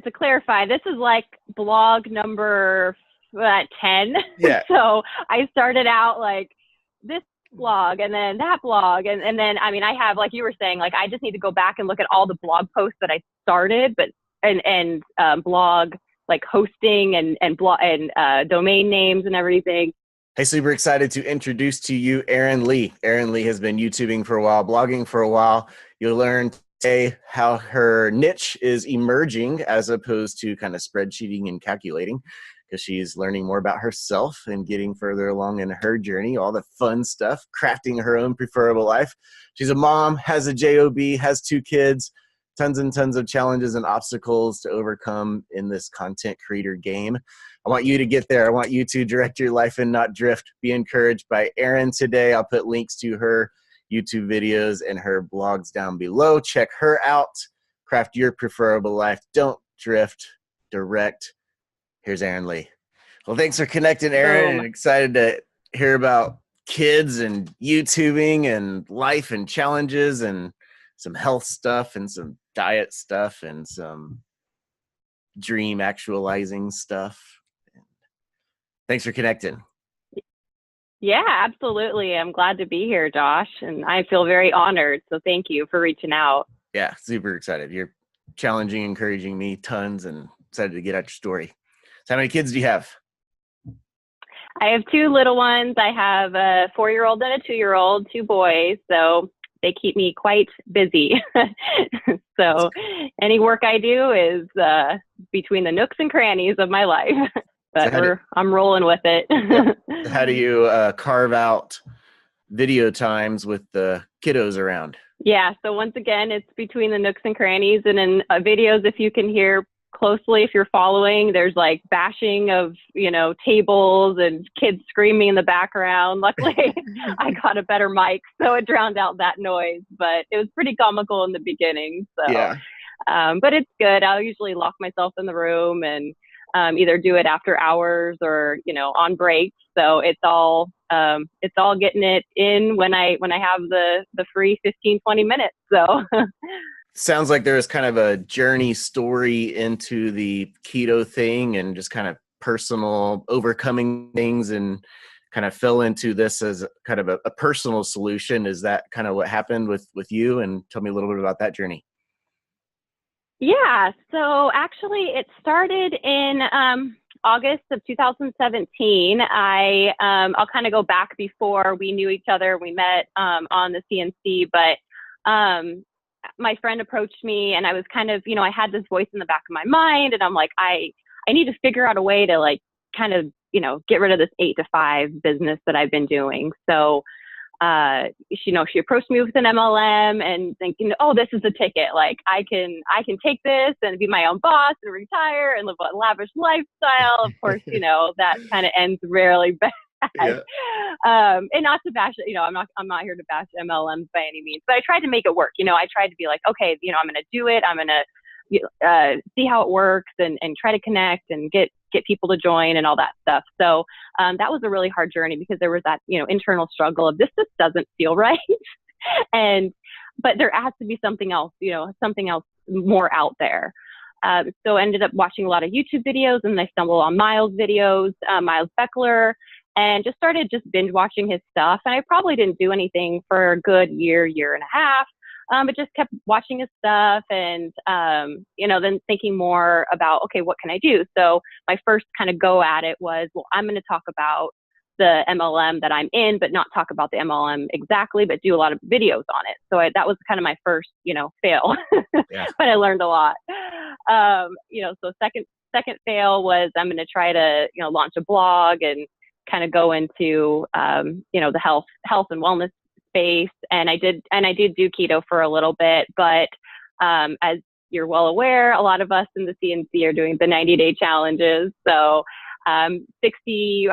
to clarify, this is like blog number 10. Yeah. So I started out like this blog and then that blog. And then, I mean, I have, like you were saying, like, I just need to go back and look at all the blog posts that I started, but, blog, like hosting and blog and domain names and everything. Hey, super excited to introduce to you Erin Leigh. Erin Leigh has been YouTubing for a while, blogging for a while. You'll learn today how her niche is emerging as opposed to kind of spreadsheeting and calculating, because she's learning more about herself and getting further along in her journey, all the fun stuff, crafting her own preferable life. She's a mom, has a job, has 2 kids, tons and tons of challenges and obstacles to overcome in this content creator game. I want you to get there. I want you to direct your life and not drift. Be encouraged by Erin today. I'll put links to her YouTube videos and her blogs down below. Check her out. Craft your preferable life. Don't drift. Direct. Here's Erin Leigh. Well, thanks for connecting, Erin. And excited to hear about kids and YouTubing and life and challenges and some health stuff and some diet stuff and some dream actualizing stuff. Thanks for connecting. Yeah, absolutely. I'm glad to be here, Josh, and I feel very honored. So thank you for reaching out. Yeah, super excited. You're challenging, encouraging me tons, and excited to get out your story. So how many kids do you have? I have 2 little ones. I have a 4-year-old and a 2-year-old, 2 boys. So they keep me quite busy. So any work I do is between the nooks and crannies of my life. But So I'm rolling with it. How do you carve out video times with the kiddos around? Yeah. So once again, it's between the nooks and crannies. And in videos, if you can hear closely, if you're following, there's like bashing of, tables and kids screaming in the background. Luckily, I got a better mic, so it drowned out that noise. But it was pretty comical in the beginning. So, yeah. But it's good. I'll usually lock myself in the room and either do it after hours or, on breaks. So it's all getting it in when I have the free 15, 20 minutes. So sounds like there was kind of a journey story into the keto thing and just kind of personal overcoming things and kind of fell into this as kind of a personal solution. Is that kind of what happened with you? And tell me a little bit about that journey. Yeah, so actually it started in August of 2017. I'll kind of go back before we knew each other. We met on the CNC, but my friend approached me and I was kind of, I had this voice in the back of my mind and I'm like, I need to figure out a way to like kind of, get rid of this 8 to 5 business that I've been doing. So she approached me with an MLM and thinking, oh, this is the ticket. Like I can take this and be my own boss and retire and live a lavish lifestyle. Of course, that kind of ends really bad. Yeah. And not to bash it, I'm not here to bash MLMs by any means, but I tried to make it work. I tried to be like, okay, I'm going to do it. I'm going to see how it works and try to connect and get people to join and all that stuff. So that was a really hard journey because there was that, internal struggle of this just doesn't feel right. But there has to be something else, something else more out there. So I ended up watching a lot of YouTube videos and I stumbled on Miles videos, Miles Beckler, and just started binge watching his stuff. And I probably didn't do anything for a good year and a half. But just kept watching his stuff and, then thinking more about, okay, what can I do? So my first kind of go at it was, well, I'm going to talk about the MLM that I'm in, but not talk about the MLM exactly, but do a lot of videos on it. So that was kind of my first, fail, yeah. But I learned a lot. So second fail was I'm going to try to, launch a blog and kind of go into, the health and wellness space. And I did do keto for a little bit, but as you're well aware, a lot of us in the CNC are doing the 90-day challenges. So 60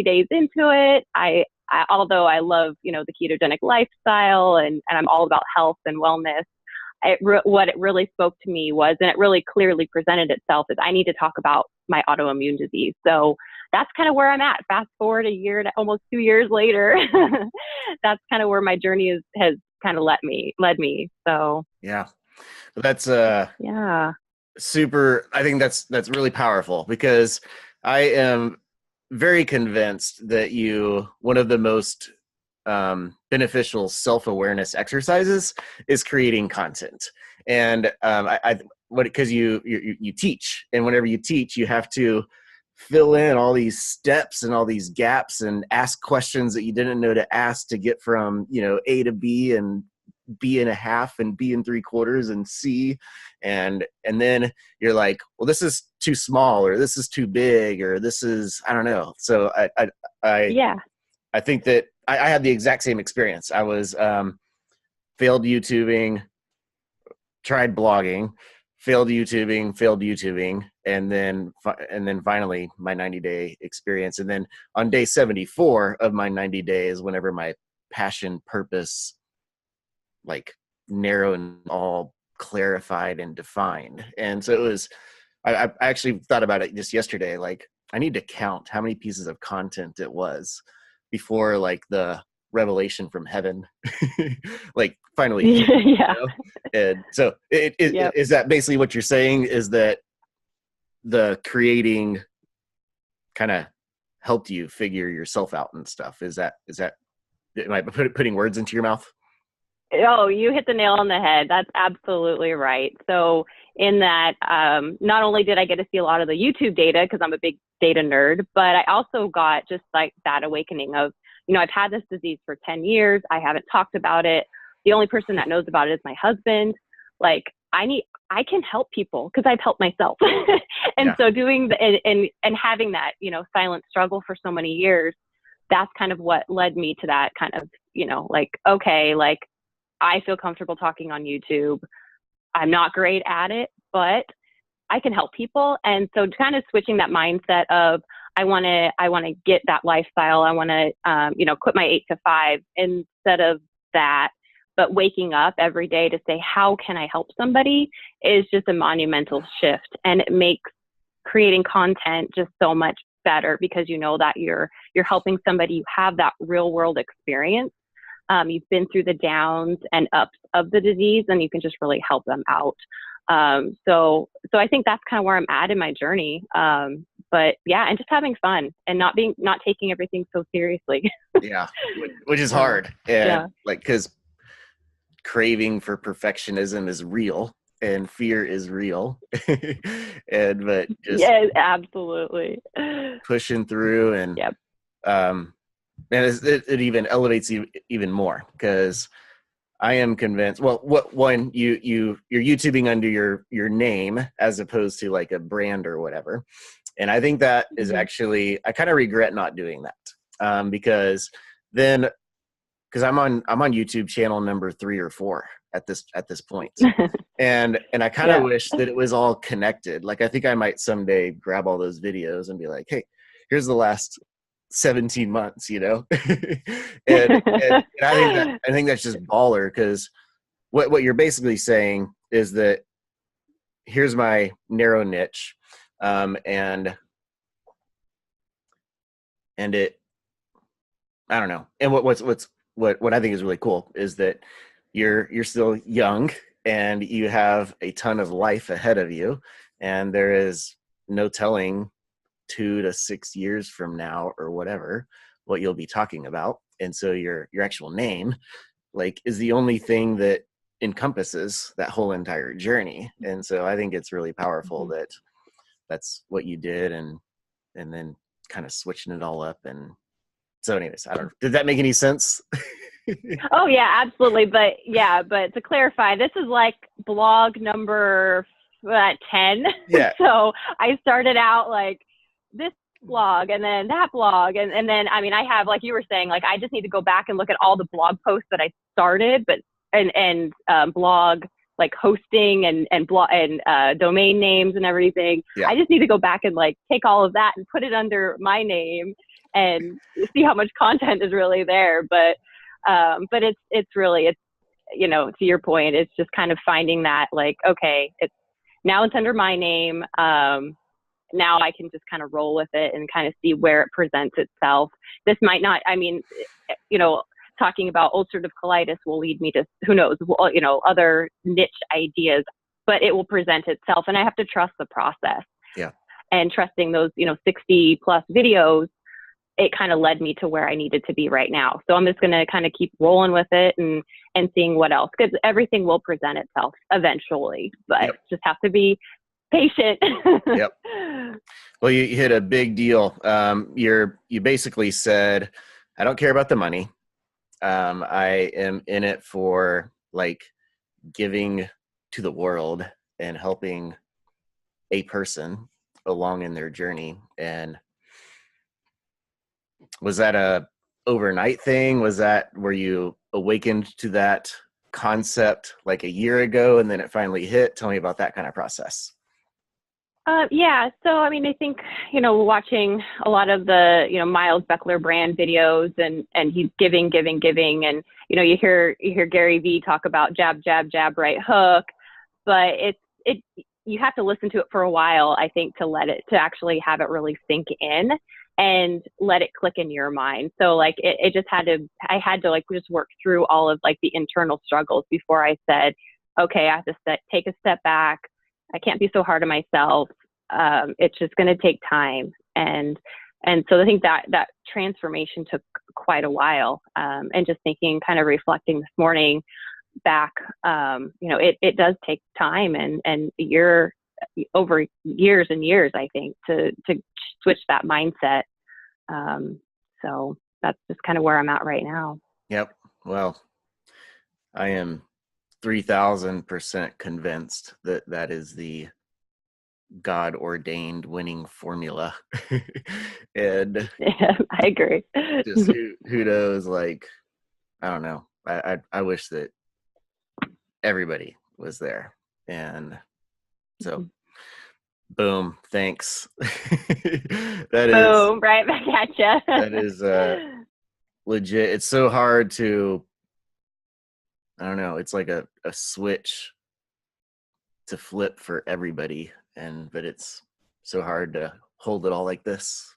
days into it, although I love, the ketogenic lifestyle and I'm all about health and wellness, what it really spoke to me was, and it really clearly presented itself, is I need to talk about my autoimmune disease. So that's kind of where I'm at. Fast forward a year to almost 2 years later, that's kind of where my journey has kind of led me. So yeah, that's yeah. super. I think that's really powerful because I am very convinced that one of the most beneficial self-awareness exercises is creating content. And I what because you teach, and whenever you teach, you have to fill in all these steps and all these gaps and ask questions that you didn't know to ask to get from A to B and B and a half and B and three quarters and C, and then you're like, well, this is too small, or this is too big, or this is, I don't know. So I Yeah. I think that I had the exact same experience. I was failed YouTubing, tried blogging, failed YouTubing, and then finally my 90-day experience. And then on day 74 of my 90 days, whenever my passion, purpose, like narrow and all clarified and defined. And so it was, I actually thought about it just yesterday. Like, I need to count how many pieces of content it was before like the revelation from heaven, like finally hit, Yeah. And so Yep. is that basically what you're saying, is that the creating kind of helped you figure yourself out and stuff? Is that am I putting words into your mouth? Oh, you hit the nail on the head. That's absolutely right. So in that, not only did I get to see a lot of the YouTube data because I'm a big data nerd, but I also got just like that awakening of, I've had this disease for 10 years. I haven't talked about it. The only person that knows about it is my husband. Like, I can help people because I've helped myself. And Yeah. so doing and having that, silent struggle for so many years, that's kind of what led me to that kind of, like, okay, like, I feel comfortable talking on YouTube. I'm not great at it, but I can help people. And so kind of switching that mindset of, I want to get that lifestyle. I want to, quit my 8 to 5 instead of that, but waking up every day to say, how can I help somebody, is just a monumental shift. And it makes creating content just so much better because you know that you're helping somebody. You have that real world experience. You've been through the downs and ups of the disease, and you can just really help them out. So I think that's kind of where I'm at in my journey. But yeah, and just having fun and not taking everything so seriously. Yeah, which is hard. And Yeah. like, because craving for perfectionism is real and fear is real. But just Yeah, absolutely. pushing through, and Yep. um and it even elevates you even more, because I am convinced. Well, you're YouTubing under your name as opposed to like a brand or whatever, and I think that is Mm-hmm. actually, I kind of regret not doing that, because then, because I'm on YouTube channel number 3 or 4 at this point, and I kind of Yeah. wish that it was all connected. Like, I think I might someday grab all those videos and be like, hey, here's the last 17 months, and I think that's just baller, because what you're basically saying is that here's my narrow niche, and it, I don't know. And what I think is really cool is that you're still young and you have a ton of life ahead of you, and there is no telling 2 to 6 years from now or whatever what you'll be talking about. And so your actual name, like, is the only thing that encompasses that whole entire journey. And so I think it's really powerful that that's what you did, and then kind of switching it all up. And so anyways, I don't know. Did that make any sense? Oh yeah, absolutely. But to clarify, this is like blog number 10. Yeah. So I started out like this blog and then that blog. And then, I mean, I have, like you were saying, like, I just need to go back and look at all the blog posts that I started, but, and blog, like hosting and blog and domain names and everything. Yeah. I just need to go back and like take all of that and put it under my name and see how much content is really there. But it's really, to your point, it's just kind of finding that, like, okay, now it's under my name. Now I can just kind of roll with it and kind of see where it presents itself. This might not, I mean, talking about ulcerative colitis will lead me to, who knows, other niche ideas but it will present itself. And I have to trust the process. Yeah. And trusting those, 60 plus videos, it kind of led me to where I needed to be right now. So I'm just going to kind of keep rolling with it and seeing what else, because everything will present itself eventually, but just have to be patient. Yep. Well, you hit a big deal. You basically said, I don't care about the money. I am in it for like giving to the world and helping a person along in their journey. And was that a overnight thing? Were you awakened to that concept like a year ago and then it finally hit? Tell me about that kind of process. Yeah. So, I mean, I think, watching a lot of the, Miles Beckler brand videos and he's giving. And, you hear Gary Vee talk about jab, jab, jab, right hook, but you have to listen to it for a while, I think, to actually have it really sink in and let it click in your mind. So like, I had to like just work through all of like the internal struggles before I said, okay, I have to take a step back. I can't be so hard on myself. It's just going to take time. And so I think that transformation took quite a while. And just thinking, kind of reflecting this morning back, it does take time and over years and years, I think, to switch that mindset. So that's just kind of where I'm at right now. Yep. Well, I am 3,000% convinced that is the God ordained winning formula. And Yeah, I agree. just who knows, like, I don't know. I wish that everybody was there. And so boom, thanks. Boom, right back at you. That is legit. It's so hard to, I don't know, it's like a switch to flip for everybody, but it's so hard to hold it all like this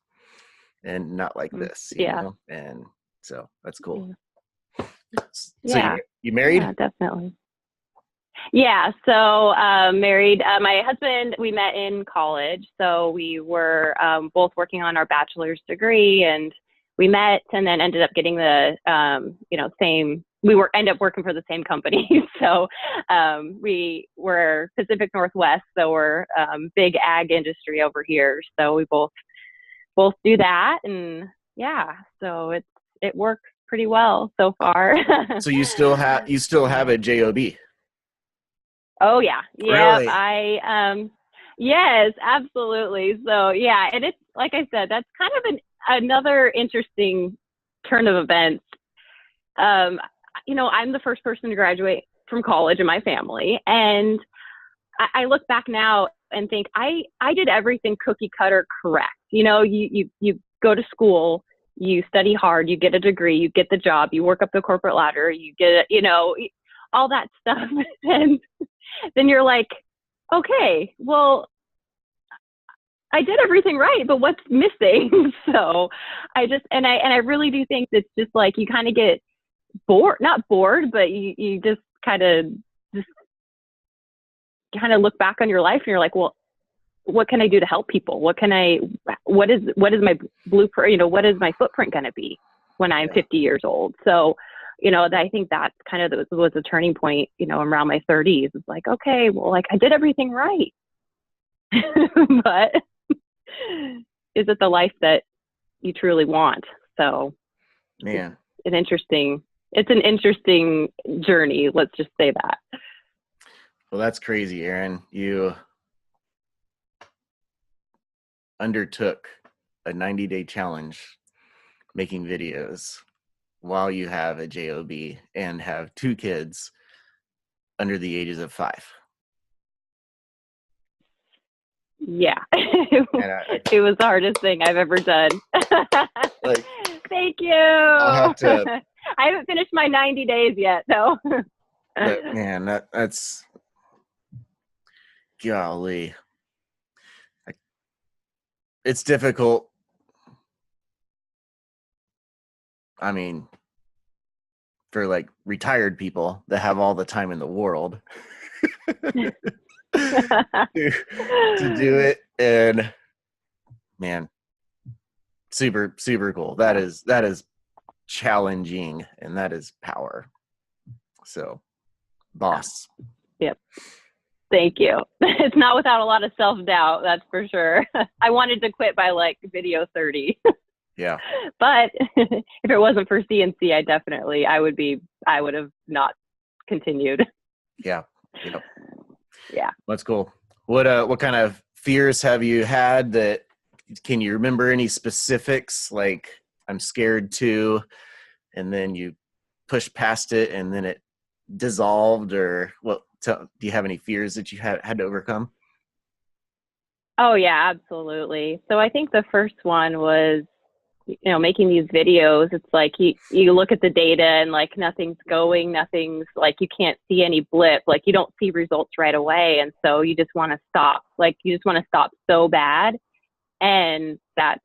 and not like this, you know? And so that's cool. So you married? Yeah, definitely. Yeah, so married. My husband, we met in college, so we were both working on our bachelor's degree, and we met, and then ended up getting the same. End up working for the same company. So we were Pacific Northwest, so we're big ag industry over here. So we both do that, and yeah, so it works pretty well so far. So you still have a job? Oh yeah. Yep. Really? Yes, absolutely. So yeah, and it's like I said, that's kind of another interesting turn of events. I'm the first person to graduate from college in my family, and I look back now and think I did everything cookie cutter correct. You go to school, you study hard, you get a degree, you get the job, you work up the corporate ladder, you get all that stuff, and then you're like, okay, well, I did everything right, but what's missing? So I really do think it's just like you kind of get bored, not bored, but you just kind of look back on your life and you're like, well, what can I do to help people? What is my blueprint? What is my footprint going to be when I'm 50 years old? So, I think that kind of was a turning point, around my 30s. It's like, okay, well, like I did everything right, but is it the life that you truly want? So, man, it's an interesting journey. Let's just say that. Well, that's crazy, Erin. You undertook a 90-day challenge making videos while you have a job and have 2 kids under the ages of 5. Yeah. It was the hardest thing I've ever done. Like, thank you. I'll have to, I haven't finished my 90 days yet, though. but man, that's golly. It's difficult. I mean, for like retired people that have all the time in the world. to, to do it. And man, super, super cool. That is challenging, and that is power. So, boss. Yep. Thank you. It's not without a lot of self-doubt, that's for sure. I wanted to quit by like video 30. Yeah. But if it wasn't for CNC, I would have not continued. Yeah. Yep. Yeah. That's cool. What kind of fears have you had that, can you remember any specifics? Like, I'm scared to, and then you push past it and then it dissolved, or what? Do you have any fears that you had to overcome? Oh yeah, absolutely. So I think the first one was, making these videos. It's like you look at the data and like nothing's going, nothing's like, you can't see any blip, like you don't see results right away. And so you just want to stop, like you just want to stop so bad. And that's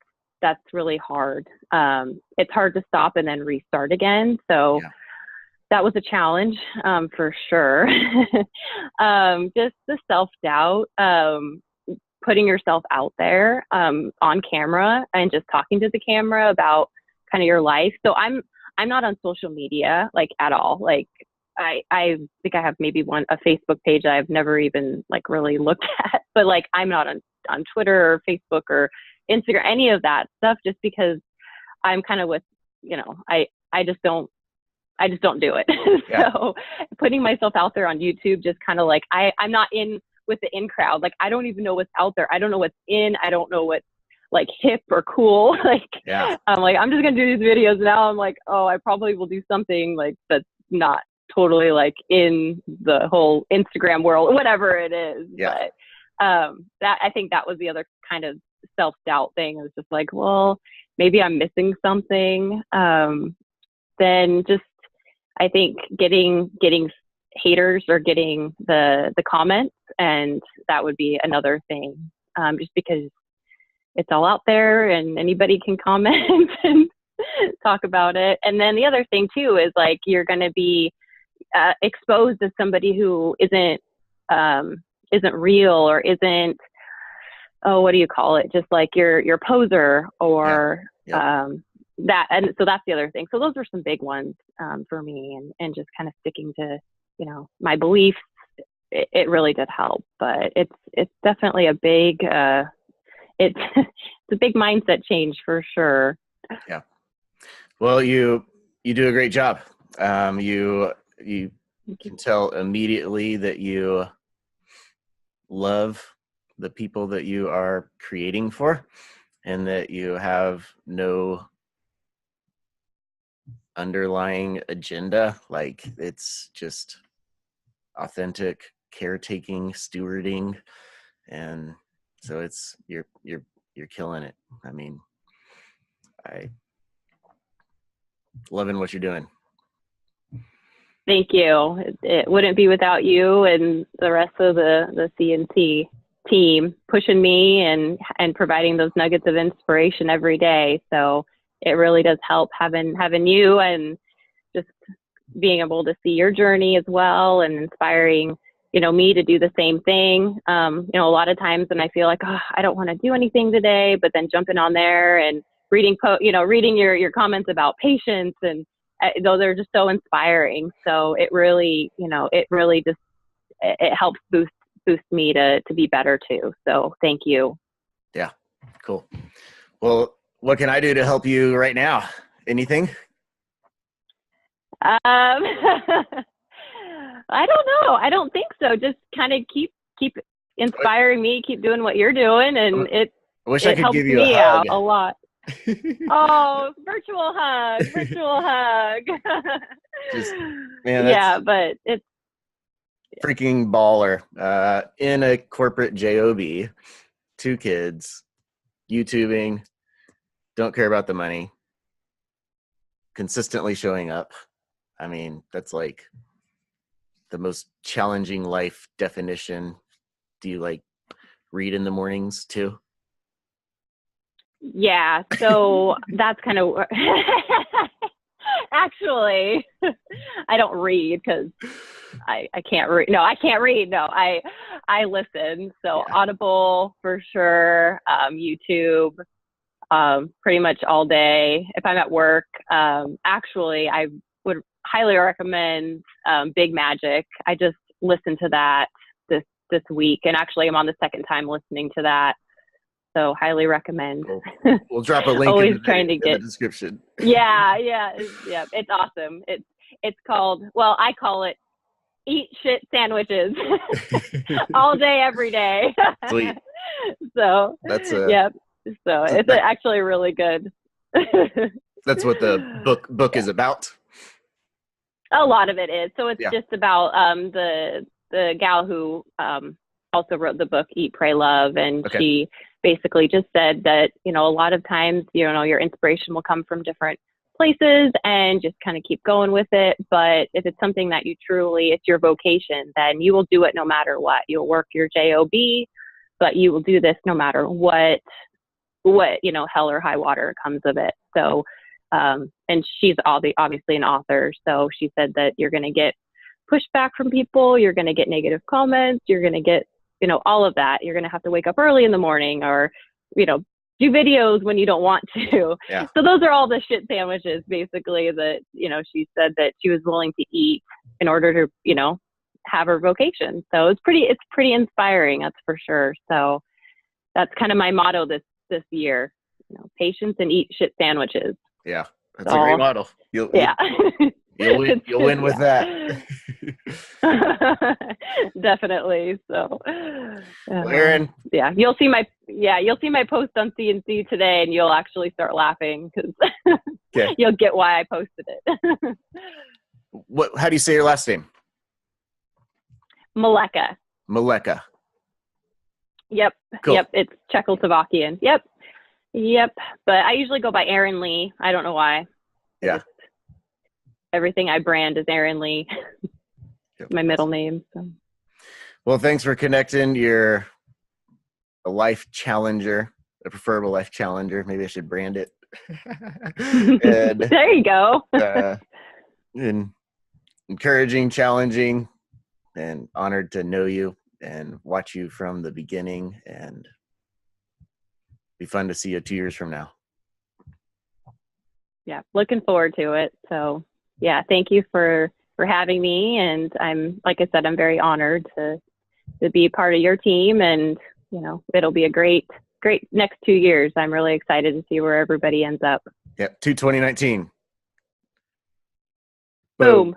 really hard. It's hard to stop and then restart again. So Yeah. that was a challenge, for sure. Just the self-doubt, putting yourself out there, on camera and just talking to the camera about kind of your life. So I'm not on social media like at all. Like I think I have maybe a Facebook page I've never even like really looked at, but like I'm not on Twitter or Facebook or Instagram, any of that stuff, just because I'm kind of with, I just don't do it. Yeah. So putting myself out there on YouTube, just kind of like, I'm not in with the in crowd. Like, I don't even know what's out there. I don't know what's in. I don't know what's like hip or cool. Like, Yeah. I'm like, I'm just going to do these videos now. I'm like, oh, I probably will do something like that's not totally like in the whole Instagram world, whatever it is. Yeah. But I think that was the other kind of self-doubt thing. It was just like, well, maybe I'm missing something. Then just, I think getting haters or getting the comments, and that would be another thing, just because it's all out there and anybody can comment and talk about it. And then the other thing too is like, you're going to be exposed as somebody who isn't real, or isn't, oh, what do you call it, just like your poser, or Yeah. Yep. that. And so that's the other thing. So those are some big ones, for me, and just kind of sticking to, my beliefs. It really did help, but it's definitely a big, it's a big mindset change for sure. Yeah. Well, you do a great job. You can tell immediately that you love the people that you are creating for, and that you have no underlying agenda. Like, it's just authentic caretaking, stewarding, and so you're killing it. I mean, I loving what you're doing. Thank you. It wouldn't be without you and the rest of the CNC team pushing me and providing those nuggets of inspiration every day. So it really does help having you, and just being able to see your journey as well, and inspiring, me to do the same thing. A lot of times when I feel like, oh, I don't want to do anything today, but then jumping on there and reading your comments about patience, and those are just so inspiring. So it really, just, it helps boost me to be better too. So thank you. Yeah, cool. Well, what can I do to help you right now? Anything? I don't know. I don't think so. Just kind of keep inspiring me, keep doing what you're doing, and I wish I could helps give you a me hug. out a lot. Oh, virtual hug. Just, man, yeah, that's but it's freaking baller. In a corporate job, 2 kids, YouTubing, don't care about the money, consistently showing up. I mean, that's like the most challenging life definition. Do you like read in the mornings too? yeah. So that's kind of actually, I don't read because I can't read. No, I can't read. No, I listen. So Yeah. Audible for sure. YouTube, pretty much all day. If I'm at work, actually, I would highly recommend Big Magic. I just listened to that this week, and actually, I'm on the second time listening to that. So highly recommend. We'll drop a link Always in trying to in the get. description. Yeah, yeah. It's awesome. It's called. Well, I call it Eat Shit Sandwiches all day, every day. Sweet. So That's yep. So it's that, actually really good. that's what the book is about. A lot of it is. So it's Yeah. just about the gal who also wrote the book Eat, Pray, Love, and Okay. she basically just said that, you know, a lot of times, you know, your inspiration will come from different places and just kind of keep going with it. But if it's something that you truly, it's your vocation, then you will do it no matter what. You'll work your job, but you will do this no matter what, you know, hell or high water comes of it. So, and she's obviously an author. So she said that you're going to get pushback from people. You're going to get negative comments. You're going to get, you know, all of that. You're going to have to wake up early in the morning or, you know, do videos when you don't want to. Yeah. So those are all the shit sandwiches, basically, that, you know, she said that she was willing to eat in order to, you know, have her vocation. So it's pretty inspiring. That's for sure. So that's kind of my motto this year, you know, patience and eat shit sandwiches. Yeah. That's a great model. You'll win with that. Definitely. So, Well, Erin. yeah, you'll see my post on CNC today, and you'll actually start laughing because Okay. you'll get why I posted it. How do you say your last name? Maleka. Maleka. Yep. Cool. Yep. It's Czechoslovakian. Yep. But I usually go by Erin Leigh. I don't know why. Yeah. Everything I brand is Erin Leigh. My middle name. So. Well, thanks for connecting. You're a life challenger, a preferable life challenger. Maybe I should brand it. And, there you go. And encouraging, challenging, and honored to know you and watch you from the beginning, and be fun to see you 2 years from now. Yeah, looking forward to it. So yeah, thank you for having me. And I'm, like I said, I'm very honored to be part of your team, and, you know, it'll be a great next 2 years. I'm really excited to see where everybody ends up. Yep. 2019. Boom.